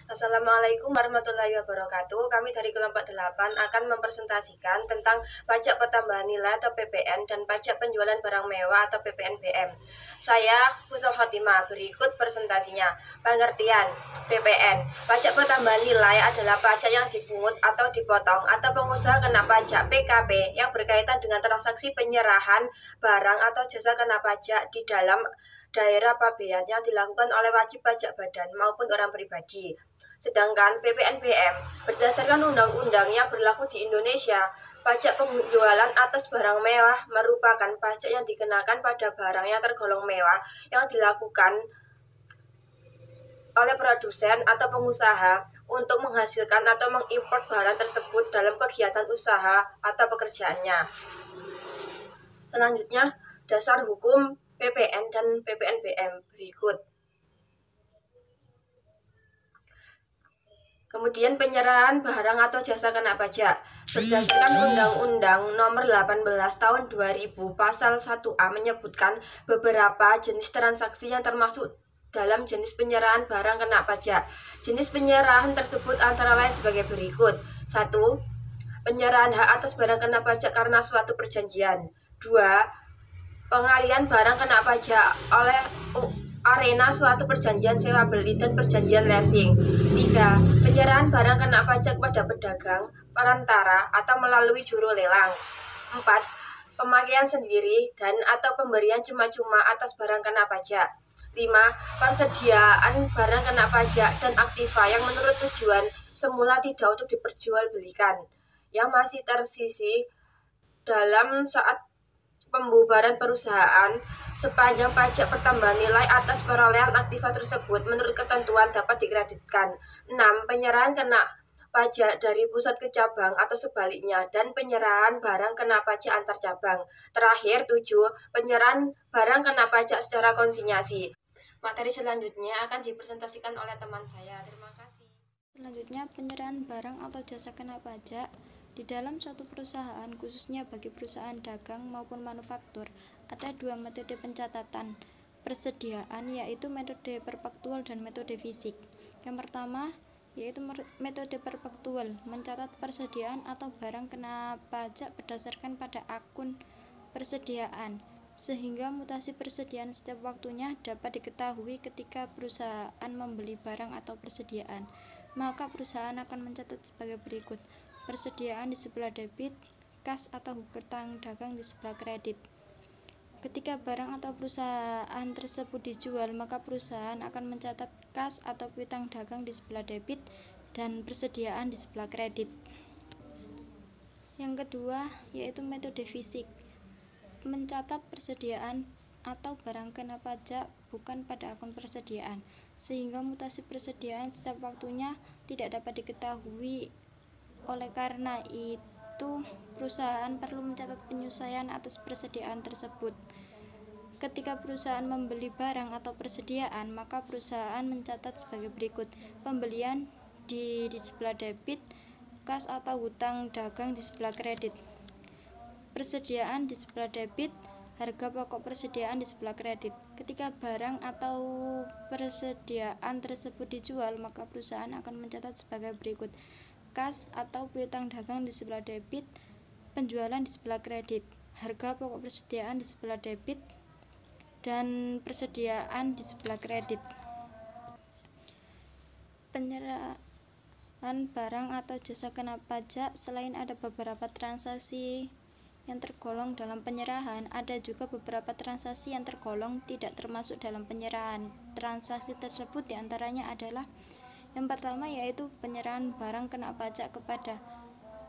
Assalamualaikum warahmatullahi wabarakatuh. Kami dari kelompok 8 akan mempresentasikan tentang pajak pertambahan nilai atau PPN dan pajak penjualan barang mewah atau PPNBM. Saya Husnul Khotimah. Berikut presentasinya. Pengertian PPN. Pajak pertambahan nilai adalah pajak yang dipungut atau dipotong atau pengusaha kena pajak PKP yang berkaitan dengan transaksi penyerahan barang atau jasa kena pajak di dalam daerah pabean yang dilakukan oleh wajib pajak badan maupun orang pribadi. Sedangkan PPNBM berdasarkan undang-undang yang berlaku di Indonesia, pajak penjualan atas barang mewah merupakan pajak yang dikenakan pada barang yang tergolong mewah yang dilakukan oleh produsen atau pengusaha untuk menghasilkan atau mengimpor barang tersebut dalam kegiatan usaha atau pekerjaannya. Selanjutnya, dasar hukum PPN dan PPNBM berikut. Kemudian penyerahan barang atau jasa kena pajak. Berdasarkan Undang-Undang Nomor 18 Tahun 2000 Pasal 1A menyebutkan beberapa jenis transaksi yang termasuk dalam jenis penyerahan barang kena pajak. Jenis penyerahan tersebut antara lain sebagai berikut. 1. Penyerahan hak atas barang kena pajak karena suatu perjanjian. 2. Pengalian barang kena pajak oleh arena suatu perjanjian sewa beli dan perjanjian leasing. 3. Penyerahan barang kena pajak pada pedagang, perantara, atau melalui juru lelang. 4. Pemakaian sendiri dan atau pemberian cuma-cuma atas barang kena pajak. 5. Persediaan barang kena pajak dan aktiva yang menurut tujuan semula tidak untuk diperjualbelikan, yang masih tersisi dalam saat pembubaran perusahaan sepanjang pajak pertambahan nilai atas perolehan aktiva tersebut menurut ketentuan dapat dikreditkan. 6. Penyerahan kena pajak dari pusat ke cabang atau sebaliknya dan penyerahan barang kena pajak antar cabang. Terakhir, 7. Penyerahan barang kena pajak secara konsinyasi. Materi selanjutnya akan dipresentasikan oleh teman saya. Terima kasih. Selanjutnya, penyerahan barang atau jasa kena pajak di dalam suatu perusahaan, khususnya bagi perusahaan dagang maupun manufaktur, ada dua metode pencatatan persediaan, yaitu metode perpaktual dan metode fisik. Yang pertama, yaitu metode perpaktual, mencatat persediaan atau barang kena pajak berdasarkan pada akun persediaan, sehingga mutasi persediaan setiap waktunya dapat diketahui ketika perusahaan membeli barang atau persediaan. Maka perusahaan akan mencatat sebagai berikut: persediaan di sebelah debit, kas atau hutang dagang di sebelah kredit. Ketika barang atau perusahaan tersebut dijual, maka perusahaan akan mencatat kas atau piutang dagang di sebelah debit dan persediaan di sebelah kredit. Yang kedua, yaitu metode fisik, mencatat persediaan atau barang kena pajak bukan pada akun persediaan, sehingga mutasi persediaan setiap waktunya tidak dapat diketahui. Oleh karena itu, perusahaan perlu mencatat penyesuaian atas persediaan tersebut. Ketika perusahaan membeli barang atau persediaan, maka perusahaan mencatat sebagai berikut: pembelian di sebelah debit, kas atau hutang dagang di sebelah kredit, persediaan di sebelah debit, harga pokok persediaan di sebelah kredit. Ketika barang atau persediaan tersebut dijual, maka perusahaan akan mencatat sebagai berikut: kas atau piutang dagang di sebelah debit, penjualan di sebelah kredit, harga pokok persediaan di sebelah debit, dan persediaan di sebelah kredit. Penyerahan barang atau jasa kena pajak, selain ada beberapa transaksi yang tergolong dalam penyerahan, ada juga beberapa transaksi yang tergolong tidak termasuk dalam penyerahan. Transaksi tersebut diantaranya adalah: yang pertama, yaitu penyerahan barang kena pajak kepada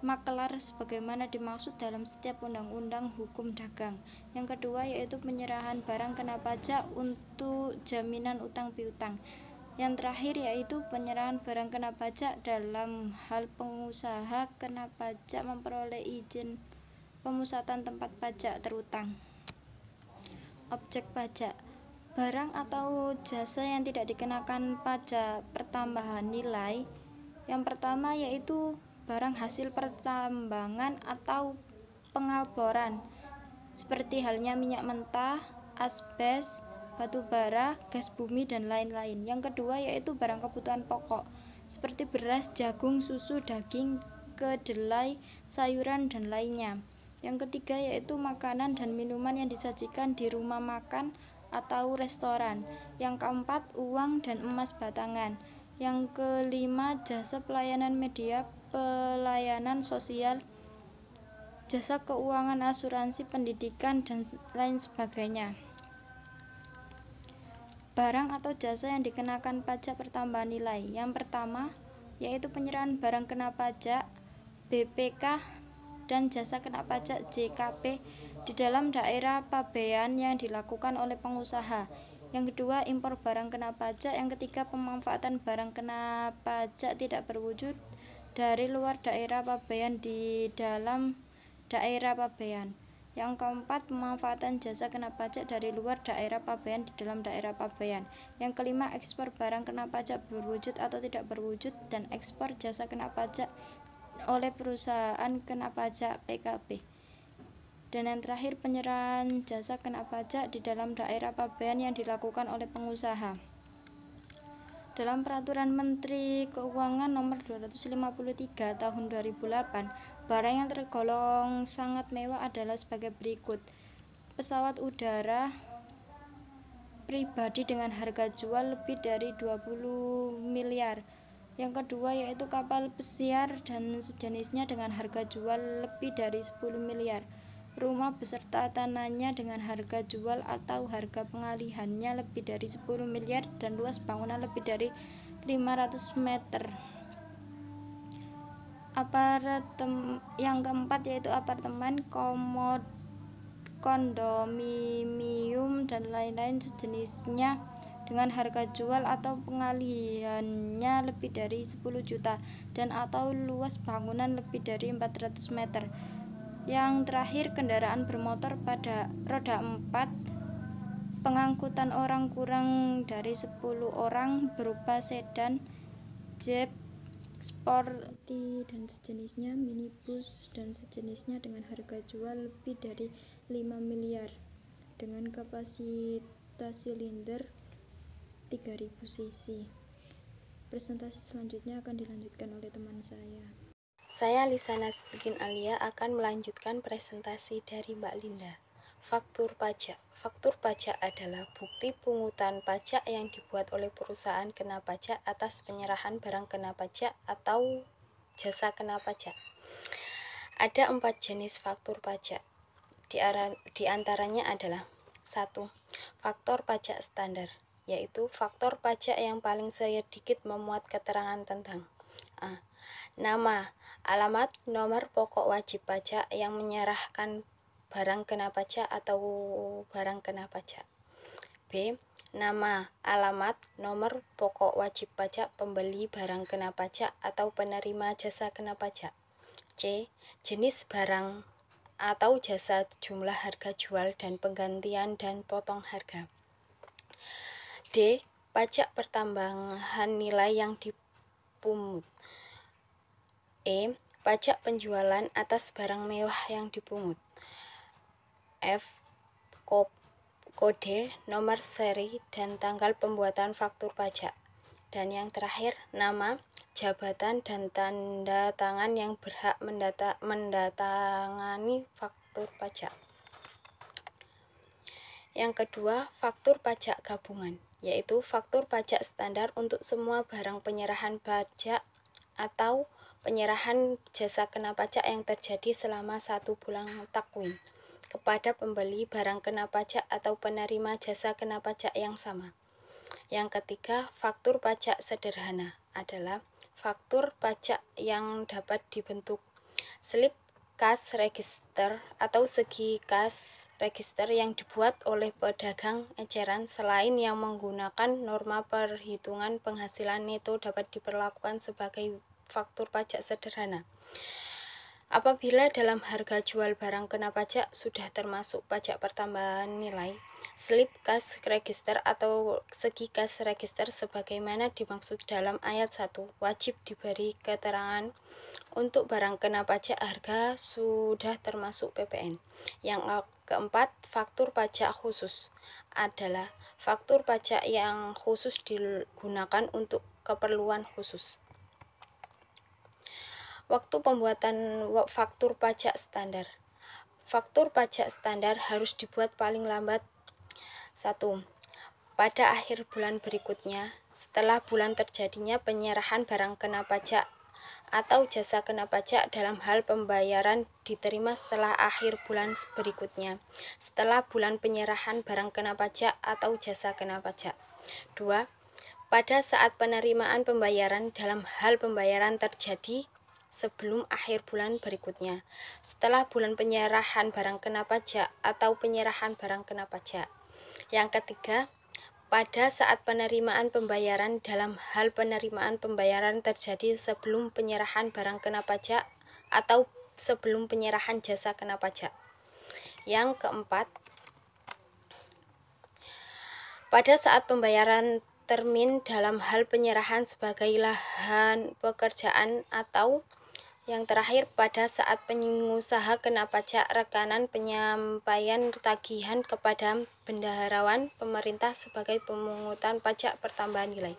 makelar sebagaimana dimaksud dalam setiap undang-undang hukum dagang. Yang kedua, yaitu penyerahan barang kena pajak untuk jaminan utang piutang. Yang terakhir, yaitu penyerahan barang kena pajak dalam hal pengusaha kena pajak memperoleh izin pemusatan tempat pajak terutang. Objek pajak: barang atau jasa yang tidak dikenakan pajak pertambahan nilai. Yang pertama, yaitu barang hasil pertambangan atau pengeboran, seperti halnya minyak mentah, asbes, batu bara, gas bumi, dan lain-lain. Yang kedua, yaitu barang kebutuhan pokok, seperti beras, jagung, susu, daging, kedelai, sayuran, dan lainnya. Yang ketiga yaitu makanan dan minuman yang disajikan di rumah makan atau restoran. Yang keempat, uang dan emas batangan. Yang kelima, jasa pelayanan media, pelayanan sosial, jasa keuangan, asuransi, pendidikan, dan lain sebagainya. Barang atau jasa yang dikenakan pajak pertambahan nilai. Yang pertama, yaitu penyerahan barang kena pajak BPK dan jasa kena pajak JKP di dalam daerah pabean yang dilakukan oleh pengusaha. Yang kedua, impor barang kena pajak. Yang ketiga, pemanfaatan barang kena pajak tidak berwujud dari luar daerah pabean di dalam daerah pabean. Yang keempat, pemanfaatan jasa kena pajak dari luar daerah pabean di dalam daerah pabean. Yang kelima, ekspor barang kena pajak berwujud atau tidak berwujud dan ekspor jasa kena pajak oleh perusahaan kena pajak PKP. Dan yang terakhir, penyerahan jasa kena pajak di dalam daerah pabean yang dilakukan oleh pengusaha. Dalam Peraturan Menteri Keuangan Nomor 253 Tahun 2008, barang yang tergolong sangat mewah adalah sebagai berikut: pesawat udara pribadi dengan harga jual lebih dari 20 miliar. Yang kedua yaitu kapal pesiar dan sejenisnya dengan harga jual lebih dari 10 miliar. Rumah beserta tanahnya dengan harga jual atau harga pengalihannya lebih dari 10 miliar dan luas bangunan lebih dari 500 meter. Yang keempat yaitu apartemen, kondominium, dan lain-lain sejenisnya dengan harga jual atau pengalihannya lebih dari 10 juta dan atau luas bangunan lebih dari 400 meter. Yang terakhir, kendaraan bermotor pada roda 4 pengangkutan orang kurang dari 10 orang berupa sedan, jeep, sporty dan sejenisnya, minibus dan sejenisnya dengan harga jual lebih dari 5 miliar dengan kapasitas silinder 3000 cc. Presentasi selanjutnya akan dilanjutkan oleh teman saya. Saya Lisana Siddiqin Alia akan melanjutkan presentasi dari Mbak Linda. Faktur pajak. Faktur pajak adalah bukti pungutan pajak yang dibuat oleh perusahaan kena pajak atas penyerahan barang kena pajak atau jasa kena pajak. Ada 4 jenis faktur pajak. Di antaranya adalah 1. Faktur pajak standar, yaitu faktur pajak yang paling sedikit memuat keterangan tentang A. Nama, alamat, nomor pokok wajib pajak yang menyerahkan barang kena pajak atau barang kena pajak. B. Nama, alamat, nomor pokok wajib pajak pembeli barang kena pajak atau penerima jasa kena pajak. C. Jenis barang atau jasa, jumlah harga jual dan penggantian dan potong harga. D. Pajak pertambahan nilai yang dipungut. E. Pajak penjualan atas barang mewah yang dipungut. F. Kode, nomor seri, dan tanggal pembuatan faktur pajak. Dan yang terakhir, nama, jabatan, dan tanda tangan yang berhak mendatangani faktur pajak. Yang kedua, faktur pajak gabungan, yaitu faktur pajak standar untuk semua barang penyerahan pajak atau penyerahan jasa kena pajak yang terjadi selama 1 bulan takwin kepada pembeli barang kena pajak atau penerima jasa kena pajak yang sama. Yang ketiga, faktur pajak sederhana adalah faktur pajak yang dapat dibentuk slip kas register atau segi kas register yang dibuat oleh pedagang eceran selain yang menggunakan norma perhitungan penghasilan neto dapat diperlakukan sebagai faktur pajak sederhana. Apabila dalam harga jual barang kena pajak sudah termasuk pajak pertambahan nilai, slip kas register atau segi kas register sebagaimana dimaksud dalam ayat 1 wajib diberi keterangan untuk barang kena pajak harga sudah termasuk PPN. Yang keempat, faktur pajak khusus adalah faktur pajak yang khusus digunakan untuk keperluan khusus. Waktu pembuatan faktur pajak standar. Faktur pajak standar harus dibuat paling lambat 1. Pada akhir bulan berikutnya, setelah bulan terjadinya penyerahan barang kena pajak atau jasa kena pajak dalam hal pembayaran diterima setelah akhir bulan berikutnya, setelah bulan penyerahan barang kena pajak atau jasa kena pajak. 2. Pada saat penerimaan pembayaran dalam hal pembayaran terjadi sebelum akhir bulan berikutnya, setelah bulan penyerahan barang kena pajak atau penyerahan barang kena pajak. Yang ketiga, pada saat penerimaan pembayaran dalam hal penerimaan pembayaran terjadi sebelum penyerahan barang kena pajak atau sebelum penyerahan jasa kena pajak. Yang keempat, pada saat pembayaran termin dalam hal penyerahan sebagai lahan pekerjaan atau yang terakhir, pada saat pengusaha kena pajak rekanan penyampaian tagihan kepada bendaharawan pemerintah sebagai pemungutan pajak pertambahan nilai.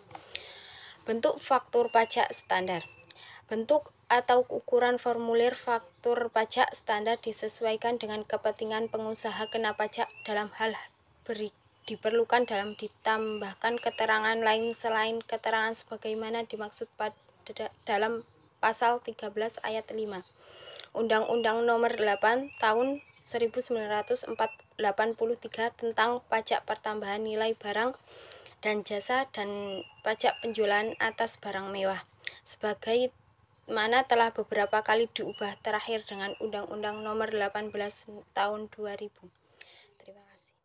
Bentuk faktur pajak standar. Bentuk atau ukuran formulir faktur pajak standar disesuaikan dengan kepentingan pengusaha kena pajak dalam hal diperlukan dalam ditambahkan keterangan lain selain keterangan sebagaimana dimaksud dalam Pasal 13 ayat 5 Undang-Undang Nomor 8 Tahun 1983 tentang pajak pertambahan nilai barang dan jasa dan pajak penjualan atas barang mewah, sebagaimana telah beberapa kali diubah terakhir dengan Undang-Undang Nomor 18 Tahun 2000. Terima kasih.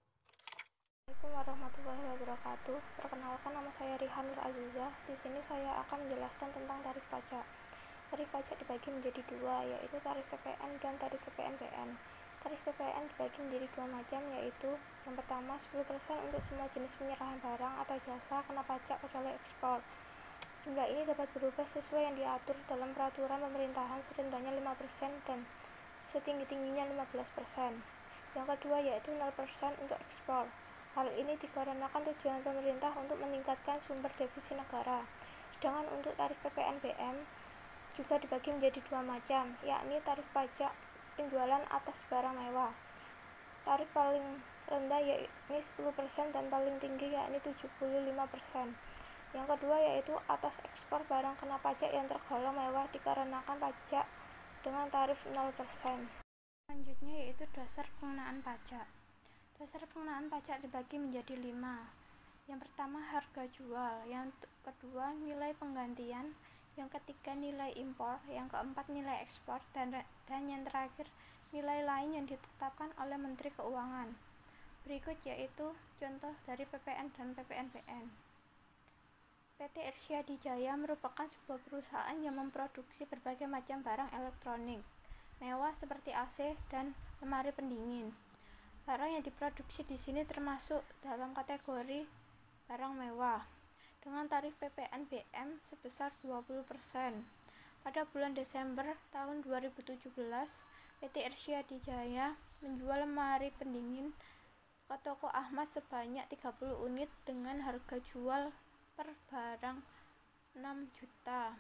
Assalamualaikum warahmatullahi wabarakatuh. Perkenalkan, nama saya Rihanur Azizah. Di sini saya akan menjelaskan tentang tarif pajak. Tarif pajak dibagi menjadi dua, yaitu tarif PPN dan tarif PPNBM. Tarif PPN dibagi menjadi dua macam, yaitu yang pertama 10% untuk semua jenis penyerahan barang atau jasa kena pajak kecuali ekspor. Jumlah ini dapat berubah sesuai yang diatur dalam peraturan pemerintahan serendahnya 5% dan setinggi-tingginya 15%. Yang kedua yaitu 0% untuk ekspor. Hal ini dikarenakan tujuan pemerintah untuk meningkatkan sumber devisa negara. Sedangkan untuk tarif PPNBM juga dibagi menjadi dua macam, yakni tarif pajak penjualan atas barang mewah. Tarif paling rendah yakni 10% dan paling tinggi yakni 75%. Yang kedua yaitu atas ekspor barang kena pajak yang tergolong mewah dikarenakan pajak dengan tarif 0%. Selanjutnya yaitu dasar pengenaan pajak. Dasar pengenaan pajak dibagi menjadi 5. Yang pertama harga jual, yang kedua nilai penggantian, yang ketiga nilai impor, yang keempat nilai ekspor, dan yang terakhir nilai lain yang ditetapkan oleh Menteri Keuangan. Berikut yaitu contoh dari PPN dan PPNBM. PT Irsyadi Jaya merupakan sebuah perusahaan yang memproduksi berbagai macam barang elektronik mewah seperti AC dan lemari pendingin. Barang yang diproduksi di sini termasuk dalam kategori barang mewah dengan tarif PPNBM sebesar 20%. Pada bulan Desember tahun 2017, PT Irsyadi Jaya menjual lemari pendingin ke toko Ahmad sebanyak 30 unit dengan harga jual per barang 6 juta.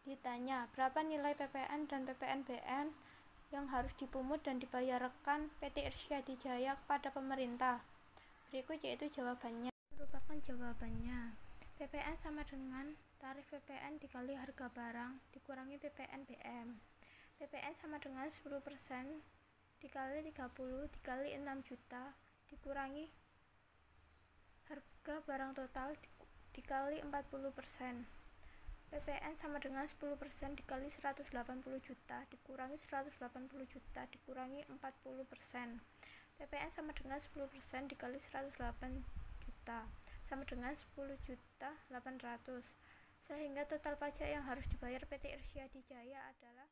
Ditanya, berapa nilai PPN dan PPNBM yang harus dipungut dan dibayarkan PT Irsyadi Jaya kepada pemerintah? Berikut yaitu jawabannya. Merupakan jawabannya, PPN sama dengan tarif PPN dikali harga barang dikurangi PPNBM. PPN sama dengan 10% dikali 30 dikali 6 juta dikurangi harga barang total dikali 40%. PPN sama dengan 10% dikali 180 juta dikurangi 180 juta dikurangi 40%. PPN sama dengan 10% dikali 108 juta sama dengan 10.800.000, sehingga total pajak yang harus dibayar PT Irsyadi Jaya adalah